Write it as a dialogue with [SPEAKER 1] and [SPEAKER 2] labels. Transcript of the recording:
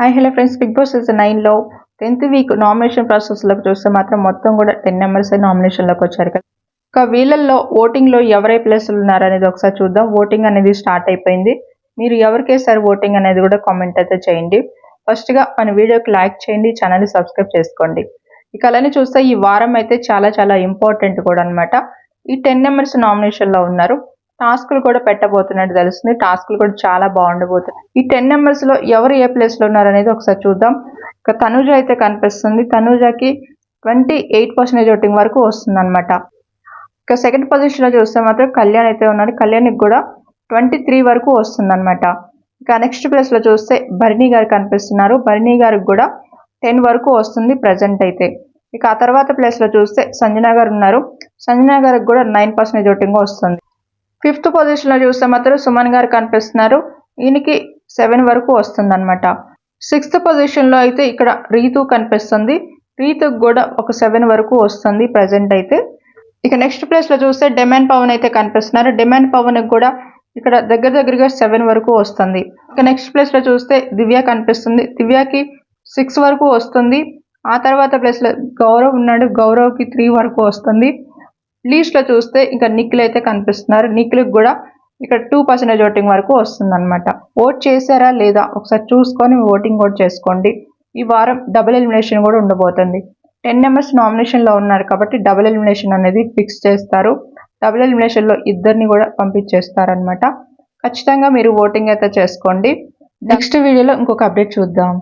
[SPEAKER 1] Hi hello friends, Bigg Boss season 9లో 10th week nomination ప్రాసెస్లోకి చూస్తే మాత్రం మొత్తం కూడా 10 మెంబర్స్ నామినేషన్లోకి వచ్చారు కదా. ఇక వీళ్ళల్లో ఓటింగ్లో ఎవరై ప్లేస్లు ఉన్నారనేది ఒకసారి చూద్దాం. ఓటింగ్ అనేది స్టార్ట్ అయిపోయింది. మీరు ఎవరికేసారి ఓటింగ్ అనేది కూడా కామెంట్ అయితే చేయండి. ఫస్ట్గా మన వీడియోకి లైక్ చేయండి, ఛానల్ని సబ్స్క్రైబ్ చేసుకోండి. ఇక అలానే చూస్తే ఈ వారం అయితే చాలా చాలా ఇంపార్టెంట్ కూడా అనమాట. ఈ 10 మెంబర్స్ నామినేషన్లో ఉన్నారు. టాస్క్లు కూడా పెట్టబోతున్నట్టు తెలుస్తుంది. టాస్క్లు కూడా చాలా బాగుండబోతున్నాయి. ఈ 10 మెంబర్స్ లో ఎవరు ఏ ప్లేస్ లో ఉన్నారనేది ఒకసారి చూద్దాం. ఇక తనూజ అయితే కనిపిస్తుంది. తనూజకి 28% ఓటింగ్ వరకు వస్తుంది అనమాట. ఇక సెకండ్ పొజిషన్ లో చూస్తే మాత్రం కళ్యాణ్ అయితే ఉన్నాడు. కళ్యాణ్కి కూడా 23 వరకు వస్తుంది అనమాట. ఇక నెక్స్ట్ ప్లేస్ లో చూస్తే భరణి గారు కనిపిస్తున్నారు. భరణి గారికి కూడా 10 వరకు వస్తుంది ప్రజెంట్ అయితే. ఇక ఆ తర్వాత ప్లేస్ లో చూస్తే సంజన గారు ఉన్నారు. సంజన గారికి కూడా 9% ఓటింగ్ వస్తుంది. ఫిఫ్త్ పొజిషన్ లో చూస్తే మాత్రం సుమన్ గారు కనిపిస్తున్నారు. ఈయనకి 7 వరకు వస్తుంది అనమాట. సిక్స్త్ పొజిషన్ లో అయితే ఇక్కడ రీతు కనిపిస్తుంది. రీతుకు కూడా ఒక 7 వరకు వస్తుంది ప్రజెంట్ అయితే. ఇక నెక్స్ట్ ప్లేస్ లో చూస్తే డిమాండ్ పవన్ అయితే కనిపిస్తున్నారు. డిమాండ్ పవన్ కూడా ఇక్కడ దగ్గరగా 7 వరకు వస్తుంది. ఇక నెక్స్ట్ ప్లేస్ లో చూస్తే దివ్య కనిపిస్తుంది. దివ్యకి 6 వరకు వస్తుంది. ఆ తర్వాత ప్లేస్ లో గౌరవ్ ఉన్నాడు. గౌరవ్కి 3 వరకు వస్తుంది. లీస్ట్ లో చూస్తే ఇంకా నిఖిల్ అయితే కనిపిస్తున్నారు. నిఖిల్కి కూడా ఇక్కడ 2% ఓటింగ్ వరకు వస్తుంది అనమాట. ఓట్ చేశారా లేదా ఒకసారి చూసుకొని ఓటింగ్ కూడా చేసుకోండి. ఈ వారం డబుల్ ఎలిమినేషన్ కూడా ఉండబోతుంది. 10 మెంబర్స్ నామినేషన్ లో ఉన్నారు కాబట్టి డబుల్ ఎలిమినేషన్ అనేది ఫిక్స్ చేస్తారు. డబుల్ ఎలిమినేషన్ లో ఇద్దరిని కూడా పంపించేస్తారనమాట. ఖచ్చితంగా మీరు ఓటింగ్ అయితే చేసుకోండి. నెక్స్ట్ వీడియోలో ఇంకొక అప్డేట్ చూద్దాం.